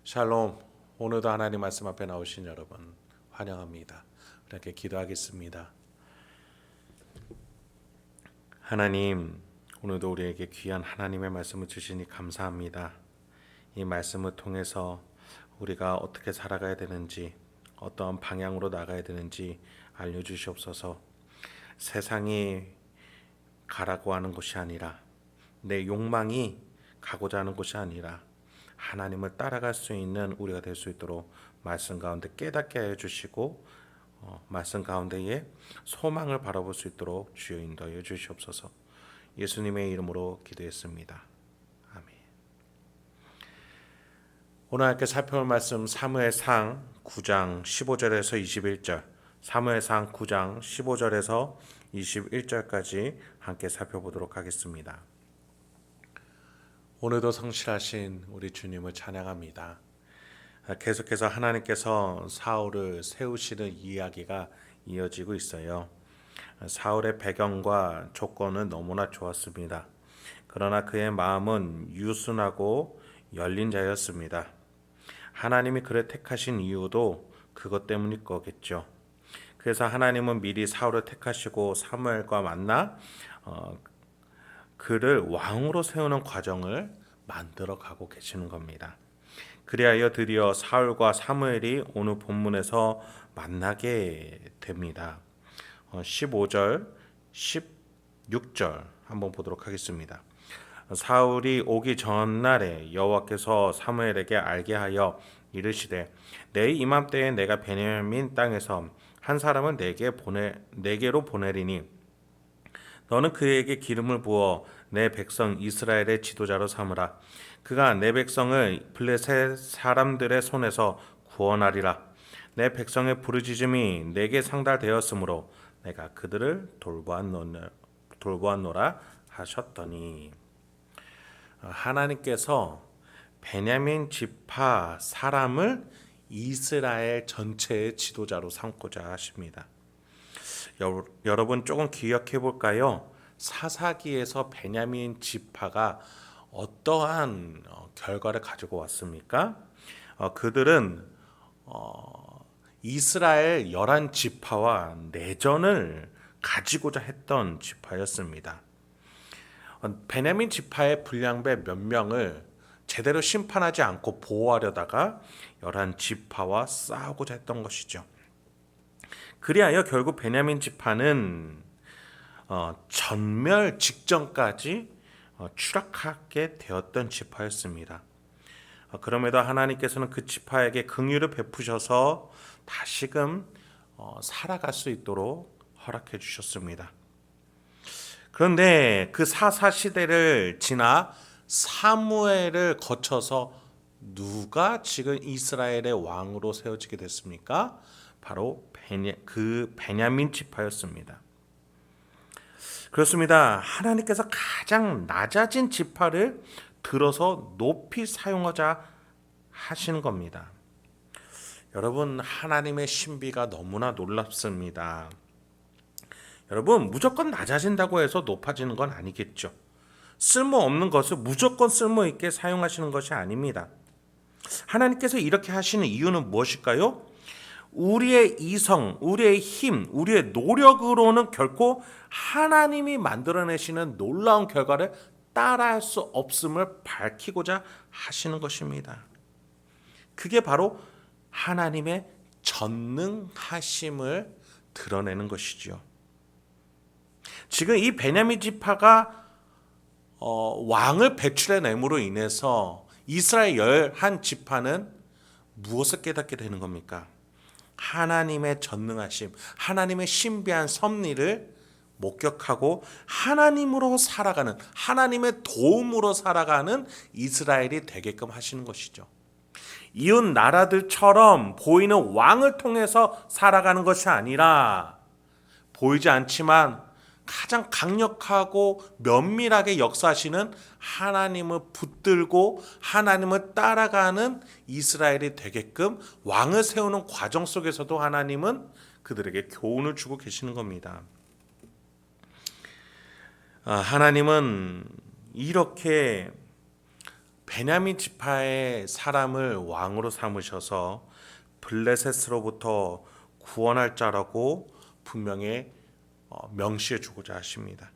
샬롬. 오늘도 하나님 말씀 앞에 나오신 여러분 환영합니다. 이렇게 기도하겠습니다. 하나님, 오늘도 우리에게 귀한 하나님의 말씀을 주시니 감사합니다. 이 말씀을 통해서 우리가 어떻게 살아가야 되는지, 어떤 방향으로 나가야 되는지 알려주시옵소서. 세상이 가라고 하는 곳이 아니라, 내 욕망이 가고자 하는 곳이 아니라 하나님을 따라갈 수 있는 우리가 될 수 있도록 말씀 가운데 깨닫게 해주시고, 말씀 가운데에 소망을 바라볼 수 있도록 주여 인도하여 주시옵소서. 예수님의 이름으로 기도했습니다. 아멘. 오늘 함께 살펴볼 말씀 사무엘상 9장 15절에서 21절, 사무엘상 9장 15절에서 21절까지 함께 살펴보도록 하겠습니다. 오늘도 성실하신 우리 주님을 찬양합니다. 계속해서 하나님께서 사울을 세우시는 이야기가 이어지고 있어요. 사울의 배경과 조건은 너무나 좋았습니다. 그러나 그의 마음은 유순하고 열린 자였습니다. 하나님이 그를 택하신 이유도 그것 때문일 거겠죠. 그래서 하나님은 미리 사울을 택하시고 사무엘과 만나 그를 왕으로 세우는 과정을 만들어 가고 계시는 겁니다. 그리하여 드디어 사울과 사무엘이 오늘 본문에서 만나게 됩니다. 15절, 16절 한번 보도록 하겠습니다. 사울이 오기 전날에 여호와께서 사무엘에게 알게 하여 이르시되 내일 이맘때에 내가 베냐민 땅에서 한 사람을 내게로 보내리니 너는 그에게 기름을 부어 내 백성 이스라엘의 지도자로 삼으라. 그가 내 백성을 블레셋 사람들의 손에서 구원하리라. 내 백성의 부르짖음이 내게 상달되었으므로 내가 그들을 돌보았노라 하셨더니, 하나님께서 베냐민 지파 사람을 이스라엘 전체의 지도자로 삼고자 하십니다. 여러분 조금 기억해 볼까요? 사사기에서 베냐민 지파가 어떠한 결과를 가지고 왔습니까? 그들은 이스라엘 11지파와 내전을 가지고자 했던 지파였습니다. 베냐민 지파의 불량배 몇 명을 제대로 심판하지 않고 보호하려다가 11지파와 싸우고자 했던 것이죠. 그리하여 결국 베냐민 지파는 전멸 직전까지 추락하게 되었던 지파였습니다. 그럼에도 하나님께서는 그 지파에게 긍휼을 베푸셔서 다시금 살아갈 수 있도록 허락해 주셨습니다. 그런데 그 사사 시대를 지나 사무엘을 거쳐서 누가 지금 이스라엘의 왕으로 세워지게 됐습니까? 바로 베냐민 지파였습니다. 그렇습니다. 하나님께서 가장 낮아진 지파를 들어서 높이 사용하자 하시는 겁니다. 여러분, 하나님의 신비가 너무나 놀랍습니다. 여러분, 무조건 낮아진다고 해서 높아지는 건 아니겠죠. 쓸모없는 것을 무조건 쓸모있게 사용하시는 것이 아닙니다. 하나님께서 이렇게 하시는 이유는 무엇일까요? 우리의 이성, 우리의 힘, 우리의 노력으로는 결코 하나님이 만들어내시는 놀라운 결과를 따라할 수 없음을 밝히고자 하시는 것입니다. 그게 바로 하나님의 전능하심을 드러내는 것이죠. 지금 이 베냐민 지파가 왕을 배출해냄으로 인해서 이스라엘 11지파는 무엇을 깨닫게 되는 겁니까? 하나님의 전능하심, 하나님의 신비한 섭리를 목격하고 하나님으로 살아가는, 하나님의 도움으로 살아가는 이스라엘이 되게끔 하시는 것이죠. 이웃 나라들처럼 보이는 왕을 통해서 살아가는 것이 아니라 보이지 않지만 가장 강력하고 면밀하게 역사하시는 하나님을 붙들고 하나님을 따라가는 이스라엘이 되게끔 왕을 세우는 과정 속에서도 하나님은 그들에게 교훈을 주고 계시는 겁니다. 하나님은 이렇게 베냐민 지파의 사람을 왕으로 삼으셔서 블레셋으로부터 구원할 자라고 분명히 명시해 주고자 하십니다.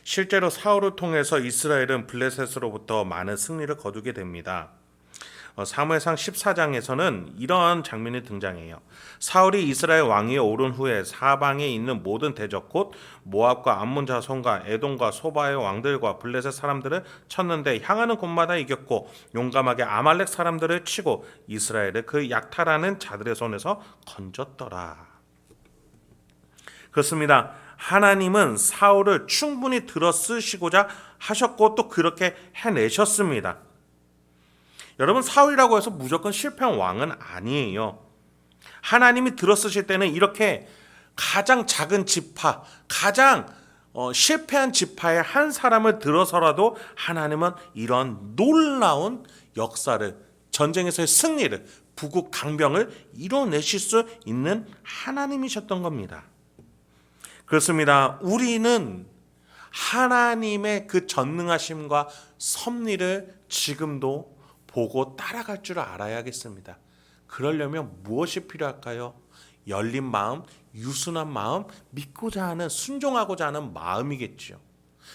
실제로 사울을 통해서 이스라엘은 블레셋으로부터 많은 승리를 거두게 됩니다. 사무엘상 14장에서는 이러한 장면이 등장해요. 사울이 이스라엘 왕위에 오른 후에 사방에 있는 모든 대적 곧 모압과 암몬 자손과 에돔과 소바의 왕들과 블레셋 사람들을 쳤는데 향하는 곳마다 이겼고 용감하게 아말렉 사람들을 치고 이스라엘을 그 약탈하는 자들의 손에서 건졌더라. 그렇습니다. 하나님은 사울을 충분히 들어 쓰시고자 하셨고 또 그렇게 해내셨습니다. 여러분, 사울이라고 해서 무조건 실패한 왕은 아니에요. 하나님이 들어쓰실 때는 이렇게 가장 작은 지파, 가장 실패한 지파의 한 사람을 들어서라도 하나님은 이런 놀라운 역사를, 전쟁에서의 승리를, 부국 강병을 이뤄내실 수 있는 하나님이셨던 겁니다. 그렇습니다. 우리는 하나님의 그 전능하심과 섭리를 지금도 보고 따라갈 줄 알아야겠습니다. 그러려면 무엇이 필요할까요? 열린 마음, 유순한 마음, 믿고자 하는, 순종하고자 하는 마음이겠죠.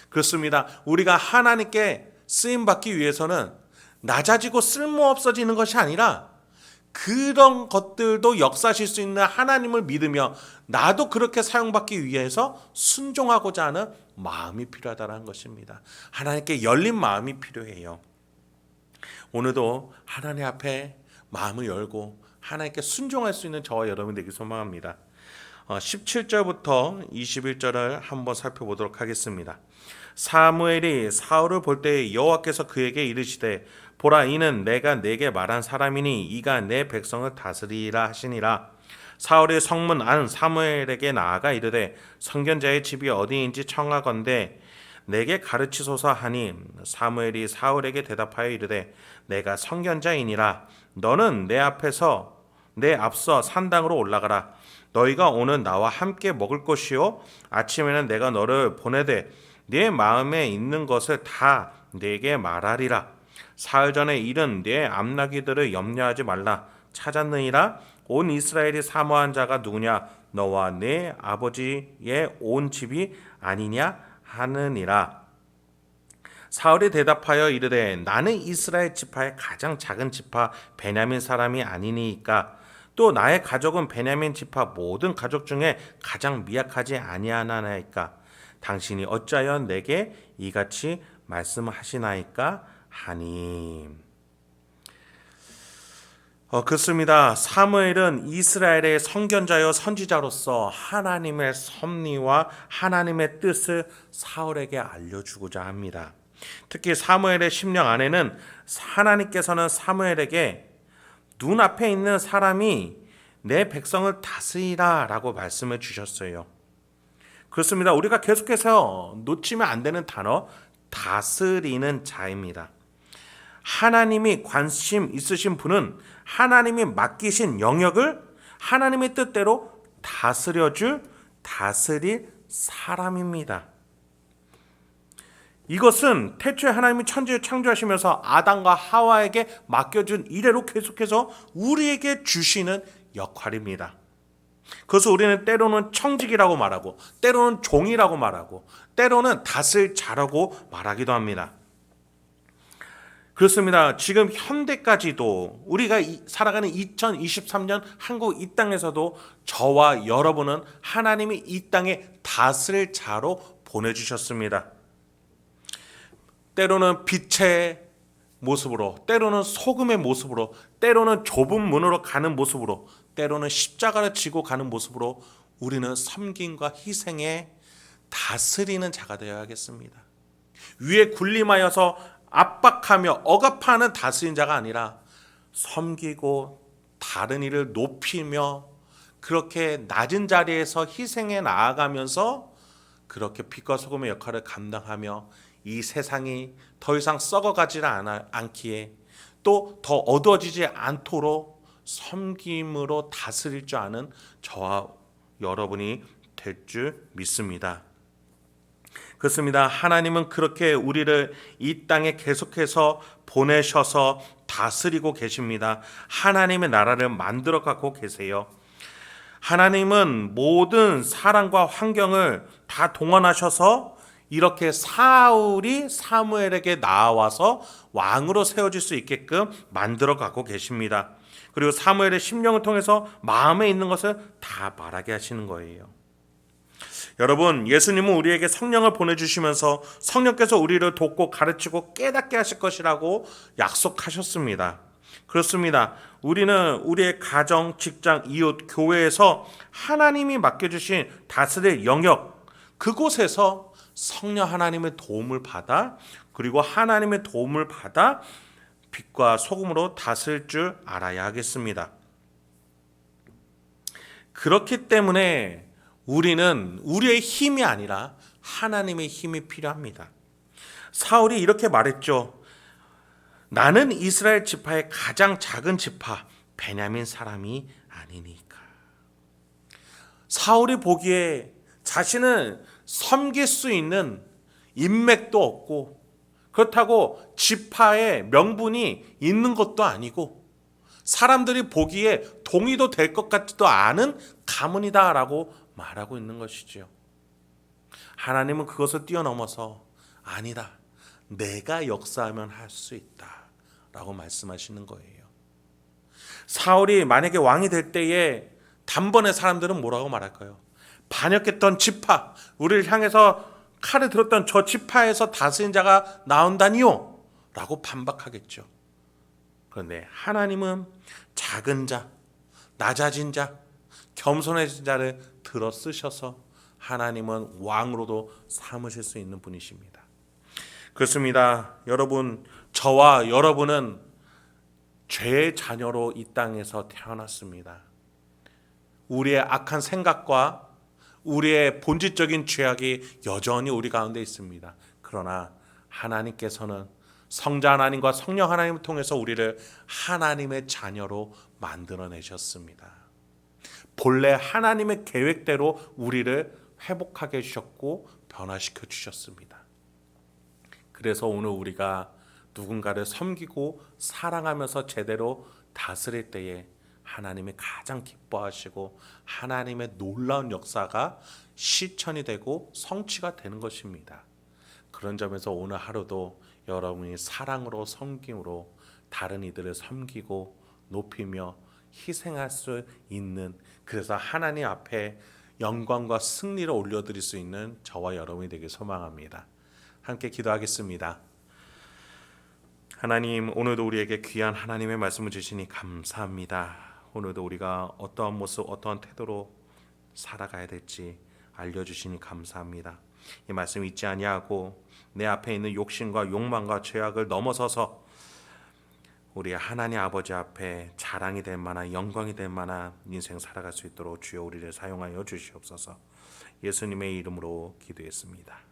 그렇습니다. 우리가 하나님께 쓰임받기 위해서는 낮아지고 쓸모없어지는 것이 아니라 그런 것들도 역사하실 수 있는 하나님을 믿으며 나도 그렇게 사용받기 위해서 순종하고자 하는 마음이 필요하다는 것입니다. 하나님께 열린 마음이 필요해요. 오늘도 하나님 앞에 마음을 열고 하나님께 순종할 수 있는 저와 여러분 되길 소망합니다. 17절부터 21절을 한번 살펴보도록 하겠습니다. 사무엘이 사울을 볼 때 여호와께서 그에게 이르시되 보라 이는 내가 네게 말한 사람이니 이가 내 백성을 다스리라 하시니라. 사울의 성문 안 사무엘에게 나아가 이르되 선견자의 집이 어디인지 청하건대 내게 가르치소서 하니 사무엘이 사울에게 대답하여 이르되 내가 선견자이니라. 너는 내 앞서 산당으로 올라가라. 너희가 오늘 나와 함께 먹을 것이요 아침에는 내가 너를 보내되 네 마음에 있는 것을 다 네게 말하리라. 사흘 전에 일은 네 암나귀들을 염려하지 말라. 찾았느니라. 온 이스라엘이 사모한 자가 누구냐? 너와 네 아버지의 온 집이 아니냐 하느니라. 사울이 대답하여 이르되 나는 이스라엘 지파의 가장 작은 지파 베냐민 사람이 아니니까 또 나의 가족은 베냐민 지파 모든 가족 중에 가장 미약하지 아니하나이까 당신이 어찌하여 내게 이같이 말씀하시나이까 하니. 그렇습니다. 사무엘은 이스라엘의 선견자여 선지자로서 하나님의 섭리와 하나님의 뜻을 사울에게 알려주고자 합니다. 특히 사무엘의 심령 안에는 하나님께서는 사무엘에게 눈앞에 있는 사람이 내 백성을 다스리라 라고 말씀을 주셨어요. 그렇습니다. 우리가 계속해서 놓치면 안 되는 단어 다스리는 자입니다. 하나님이 관심 있으신 분은 하나님이 맡기신 영역을 하나님의 뜻대로 다스릴 사람입니다. 이것은 태초에 하나님이 천지를 창조하시면서 아담과 하와에게 맡겨준 이래로 계속해서 우리에게 주시는 역할입니다. 그래서 우리는 때로는 청직이라고 말하고 때로는 종이라고 말하고 때로는 다스릴 자라고 말하기도 합니다. 그렇습니다. 지금 현대까지도 우리가 살아가는 2023년 한국 이 땅에서도 저와 여러분은 하나님이 이 땅에 다스릴 자로 보내주셨습니다. 때로는 빛의 모습으로, 때로는 소금의 모습으로, 때로는 좁은 문으로 가는 모습으로, 때로는 십자가를 지고 가는 모습으로 우리는 섬김과 희생에 다스리는 자가 되어야겠습니다. 위에 군림하여서 압박하며 억압하는 다스린 자가 아니라 섬기고 다른 이를 높이며 그렇게 낮은 자리에서 희생해 나아가면서 그렇게 빛과 소금의 역할을 감당하며 이 세상이 더 이상 썩어가지 않기에 또 더 어두워지지 않도록 섬김으로 다스릴 줄 아는 저와 여러분이 될 줄 믿습니다. 그렇습니다. 하나님은 그렇게 우리를 이 땅에 계속해서 보내셔서 다스리고 계십니다. 하나님의 나라를 만들어 가고 계세요. 하나님은 모든 사람과 환경을 다 동원하셔서 이렇게 사울이 사무엘에게 나와서 왕으로 세워질 수 있게끔 만들어 가고 계십니다. 그리고 사무엘의 심령을 통해서 마음에 있는 것을 다 말하게 하시는 거예요. 여러분, 예수님은 우리에게 성령을 보내주시면서 성령께서 우리를 돕고 가르치고 깨닫게 하실 것이라고 약속하셨습니다. 그렇습니다. 우리는 우리의 가정, 직장, 이웃, 교회에서 하나님이 맡겨주신 다스릴 영역, 그곳에서 성령 하나님의 도움을 받아, 그리고 하나님의 도움을 받아 빛과 소금으로 다스릴 줄 알아야 하겠습니다. 그렇기 때문에 우리는 우리의 힘이 아니라 하나님의 힘이 필요합니다. 사울이 이렇게 말했죠. 나는 이스라엘 지파의 가장 작은 지파 베냐민 사람이 아니니까. 사울이 보기에 자신은 섬길 수 있는 인맥도 없고 그렇다고 지파의 명분이 있는 것도 아니고 사람들이 보기에 동의도 될 것 같지도 않은 가문이다라고 말하고 있는 것이죠. 하나님은 그것을 뛰어넘어서 아니다. 내가 역사하면 할 수 있다 라고 말씀하시는 거예요. 사울이 만약에 왕이 될 때에 단번에 사람들은 뭐라고 말할까요? 반역했던 지파, 우리를 향해서 칼을 들었던 저 지파에서 다스린 자가 나온다니요 라고 반박하겠죠. 그런데 하나님은 작은 자, 낮아진 자, 겸손해진 자를 들어 쓰셔서 하나님은 왕으로도 삼으실 수 있는 분이십니다. 그렇습니다. 여러분, 저와 여러분은 죄의 자녀로 이 땅에서 태어났습니다. 우리의 악한 생각과 우리의 본질적인 죄악이 여전히 우리 가운데 있습니다. 그러나 하나님께서는 성자 하나님과 성령 하나님을 통해서 우리를 하나님의 자녀로 만들어내셨습니다. 본래 하나님의 계획대로 우리를 회복하게 해주셨고 변화시켜 주셨습니다. 그래서 오늘 우리가 누군가를 섬기고 사랑하면서 제대로 다스릴 때에 하나님이 가장 기뻐하시고 하나님의 놀라운 역사가 실천이 되고 성취가 되는 것입니다. 그런 점에서 오늘 하루도 여러분이 사랑으로 섬김으로 다른 이들을 섬기고 높이며 희생할 수 있는, 그래서 하나님 앞에 영광과 승리를 올려드릴 수 있는 저와 여러분이 되길 소망합니다. 함께 기도하겠습니다. 하나님, 오늘도 우리에게 귀한 하나님의 말씀을 주시니 감사합니다. 오늘도 우리가 어떠한 모습, 어떠한 태도로 살아가야 될지 알려주시니 감사합니다. 이 말씀 잊지 아니하고 내 앞에 있는 욕심과 욕망과 죄악을 넘어서서 우리 하나님 아버지 앞에 자랑이 될 만한, 영광이 될 만한 인생 살아갈 수 있도록 주여 우리를 사용하여 주시옵소서. 예수님의 이름으로 기도했습니다.